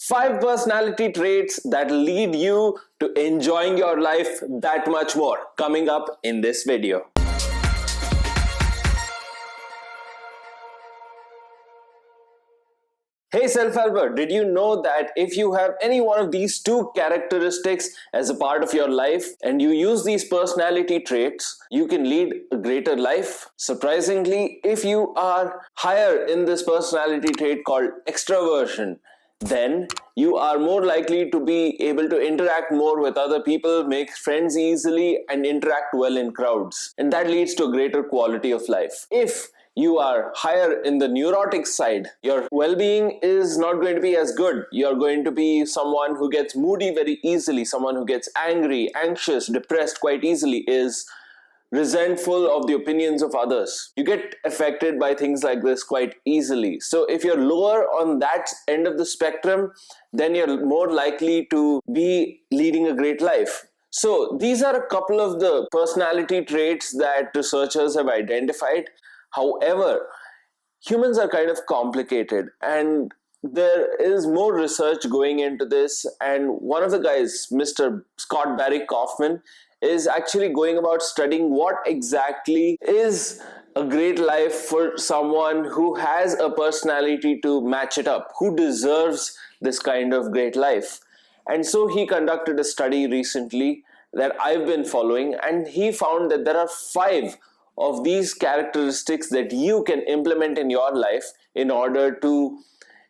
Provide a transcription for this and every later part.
5 personality traits that lead you to enjoying your life that much more, coming up in this video. Hey self-helper, did you know that if you have any one of these 2 characteristics as a part of your life and you use these personality traits, you can lead a greater life? Surprisingly, if you are higher in this personality trait called extroversion, then you are more likely to be able to interact more with other people, make friends easily, and interact well in crowds. And that leads to a greater quality of life. If you are higher in the neurotic side, your well-being is not going to be as good. You're going to be someone who gets moody very easily, someone who gets angry, anxious, depressed quite easily, is resentful of the opinions of others. You get affected by things like this quite easily. So if you're lower on that end of the spectrum, then you're more likely to be leading a great life. So these are a couple of the personality traits that researchers have identified. However, humans are kind of complicated and there is more research going into this, and one of the guys, Mr. Scott Barry Kaufman, is actually going about studying what exactly is a great life for someone who has a personality to match it up, who deserves this kind of great life. And so he conducted a study recently that I've been following, and he found that there are 5 of these characteristics that you can implement in your life in order to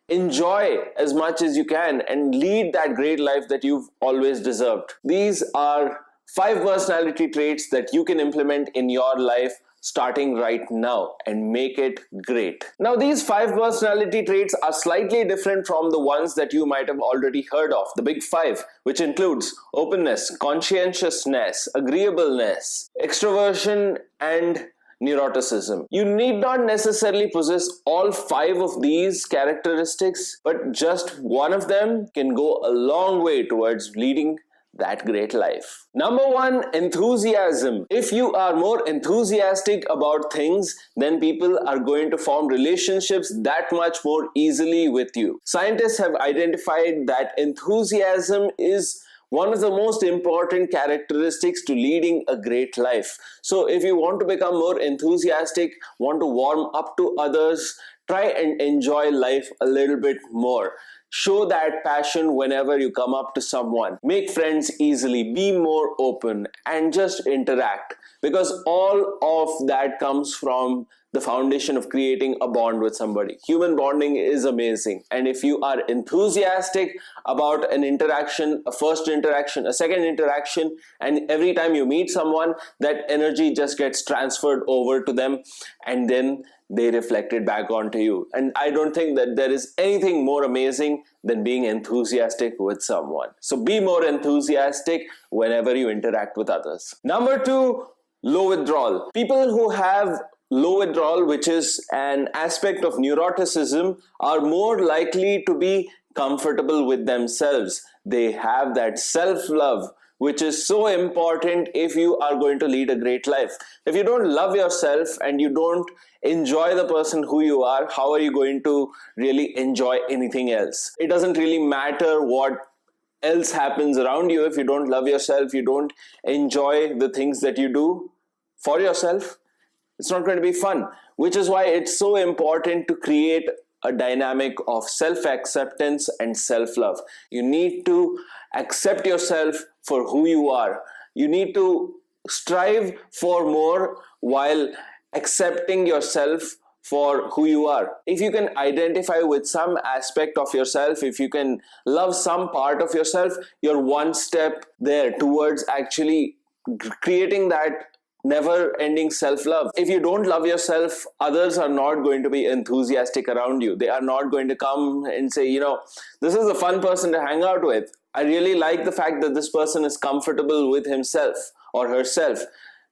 enjoy as much as you can and lead that great life that you've always deserved. These are 5 personality traits that you can implement in your life starting right now and make it great. Now, these 5 personality traits are slightly different from the ones that you might have already heard of, the big 5, which includes openness, conscientiousness, agreeableness, extroversion, and neuroticism. You need not necessarily possess all 5 of these characteristics, but just one of them can go a long way towards leading that great life. Number 1, enthusiasm. If you are more enthusiastic about things, then people are going to form relationships that much more easily with you. Scientists have identified that enthusiasm is one of the most important characteristics to leading a great life. So if you want to become more enthusiastic, want to warm up to others, try and enjoy life a little bit more. Show that passion whenever you come up to someone. Make friends easily, be more open, and just interact. Because all of that comes from the foundation of creating a bond with somebody. Human bonding is amazing. And if you are enthusiastic about an interaction, a first interaction, a second interaction, and every time you meet someone, that energy just gets transferred over to them, and then they reflect it back onto you. And I don't think that there is anything more amazing than being enthusiastic with someone. So be more enthusiastic whenever you interact with others. Number 2, low withdrawal. People who have low withdrawal, which is an aspect of neuroticism, are more likely to be comfortable with themselves. They have that self-love, which is so important if you are going to lead a great life. If you don't love yourself and you don't enjoy the person who you are, how are you going to really enjoy anything else? It doesn't really matter what else happens around you. If you don't love yourself, you don't enjoy the things that you do for yourself, it's not going to be fun. Which is why it's so important to create a dynamic of self-acceptance and self-love. You need to accept yourself for who you are. You need to strive for more while accepting yourself for who you are. If you can identify with some aspect of yourself, if you can love some part of yourself, you're one step there towards actually creating that never-ending self-love. If you don't love yourself, others are not going to be enthusiastic around you. They are not going to come and say, you know, this is a fun person to hang out with. I really like the fact that this person is comfortable with himself or herself.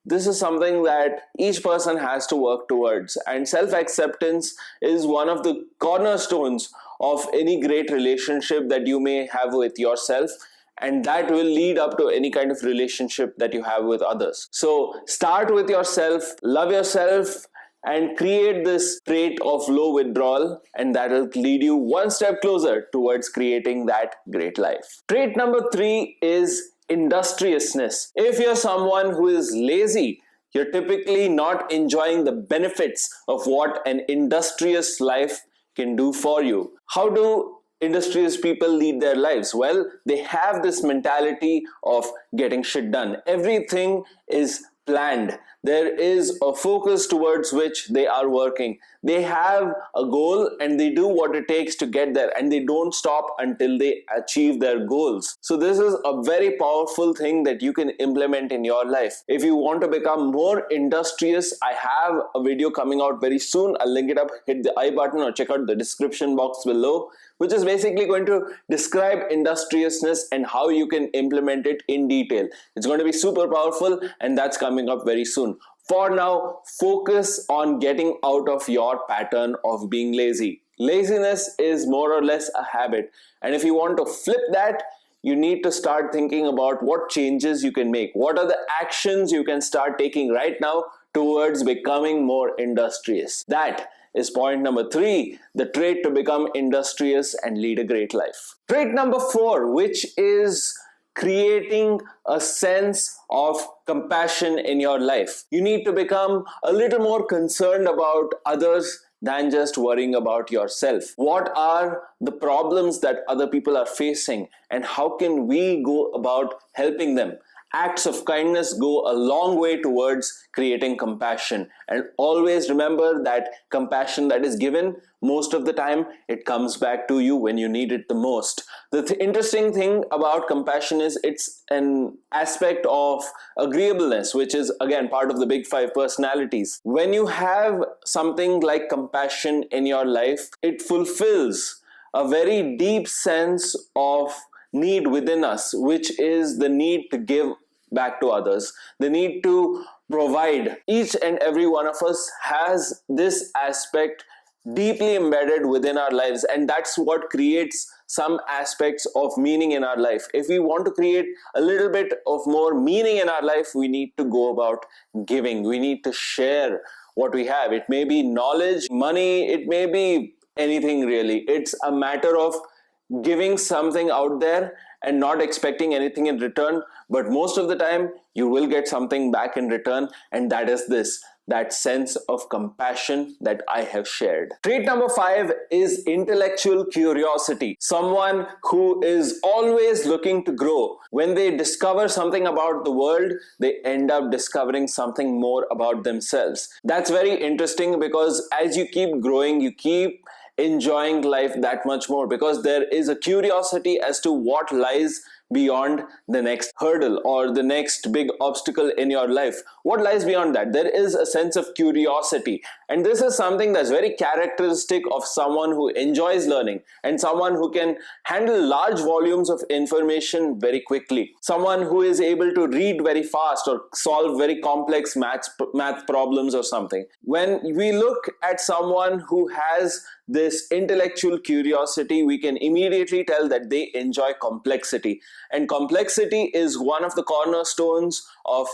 This is something that each person has to work towards, and self-acceptance is one of the cornerstones of any great relationship that you may have with yourself, and that will lead up to any kind of relationship that you have with others. So start with yourself, love yourself, and create this trait of low withdrawal, and that will lead you one step closer towards creating that great life. Trait number 3 is industriousness. If you're someone who is lazy, you're typically not enjoying the benefits of what an industrious life can do for you. How do industrious people lead their lives? Well, they have this mentality of getting shit done. Everything is planned. There is a focus towards which they are working. They have a goal and they do what it takes to get there, and they don't stop until they achieve their goals. So this is a very powerful thing that you can implement in your life. If you want to become more industrious, I have a video coming out very soon. I'll link it up, hit the I button or check out the description box below, which is basically going to describe industriousness and how you can implement it in detail. It's going to be super powerful, and that's coming up very soon. For now, focus on getting out of your pattern of being lazy. Laziness is more or less a habit, and if you want to flip that, you need to start thinking about what changes you can make. What are the actions you can start taking right now towards becoming more industrious? That is point number 3, the trait to become industrious and lead a great life. Trait number 4, which is creating a sense of compassion in your life. You need to become a little more concerned about others than just worrying about yourself. What are the problems that other people are facing, and how can we go about helping them? Acts of kindness go a long way towards creating compassion. And always remember that compassion that is given, most of the time, it comes back to you when you need it the most. The interesting thing about compassion is it's an aspect of agreeableness, which is again part of the big 5 personalities. When you have something like compassion in your life, it fulfills a very deep sense of need within us, which is the need to give back to others, the need to provide. Each and every one of us has this aspect deeply embedded within our lives, and that's what creates some aspects of meaning in our life. If we want to create a little bit of more meaning in our life, we need to go about giving. We need to share what we have. It may be knowledge, money, it may be anything really. It's a matter of giving something out there and not expecting anything in return, but most of the time you will get something back in return, and that is that sense of compassion that I have shared. Trait number 5 is intellectual curiosity. Someone who is always looking to grow. When they discover something about the world, they end up discovering something more about themselves. That's very interesting, because as you keep growing, you keep enjoying life that much more, because there is a curiosity as to what lies beyond the next hurdle or the next big obstacle in your life. What lies beyond that? There is a sense of curiosity, and this is something that's very characteristic of someone who enjoys learning and someone who can handle large volumes of information very quickly, someone who is able to read very fast or solve very complex math problems or something. When we look at someone who has this intellectual curiosity, we can immediately tell that they enjoy complexity. And complexity is one of the cornerstones of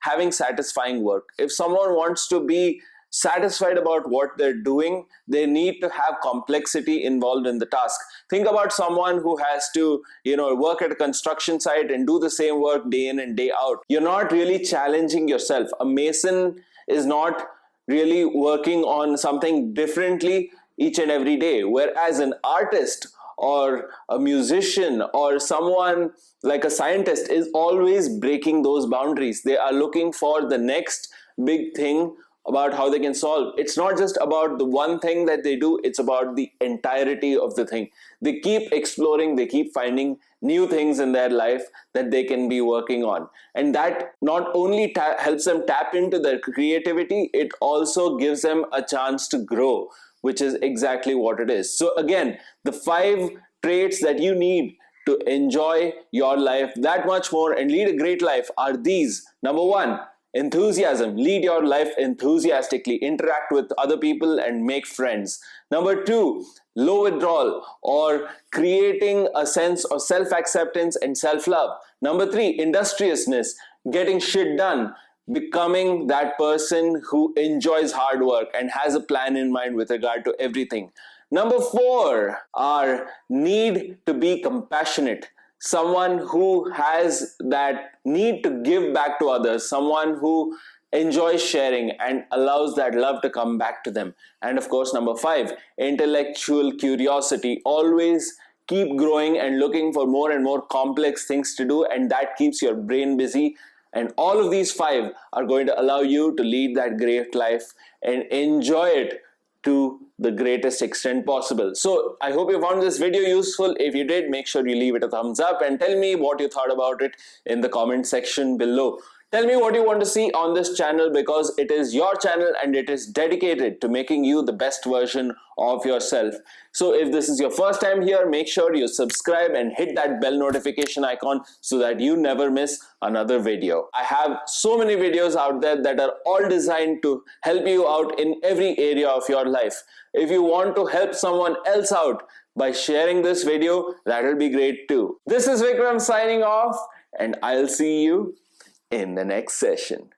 having satisfying work. If someone wants to be satisfied about what they're doing, they need to have complexity involved in the task. Think about someone who has to, work at a construction site and do the same work day in and day out. You're not really challenging yourself. A mason is not really working on something differently each and every day, whereas an artist or a musician or someone like a scientist is always breaking those boundaries. They are looking for the next big thing about how they can solve. It's not just about the one thing that they do, it's about the entirety of the thing. They keep exploring, they keep finding new things in their life that they can be working on. And that not only helps them tap into their creativity, it also gives them a chance to grow, which is exactly what it is. So again, the 5 traits that you need to enjoy your life that much more and lead a great life are these. Number 1, enthusiasm. Lead your life enthusiastically. Interact with other people and make friends. Number 2, low withdrawal, or creating a sense of self-acceptance and self-love. Number 3, industriousness. Getting shit done. becoming that person who enjoys hard work and has a plan in mind with regard to everything. Number 4, our need to be compassionate. Someone who has that need to give back to others, someone who enjoys sharing and allows that love to come back to them. And of course, number 5, intellectual curiosity. Always keep growing and looking for more and more complex things to do, and that keeps your brain busy. And all of these 5 are going to allow you to lead that great life and enjoy it to the greatest extent possible. So I hope you found this video useful. If you did, make sure you leave it a thumbs up and tell me what you thought about it in the comment section below. Tell me what you want to see on this channel, because it is your channel and it is dedicated to making you the best version of yourself. So if this is your first time here, make sure you subscribe and hit that bell notification icon so that you never miss another video. I have so many videos out there that are all designed to help you out in every area of your life. If you want to help someone else out by sharing this video, that will be great too. This is Vikram signing off, and I'll see you in the next session.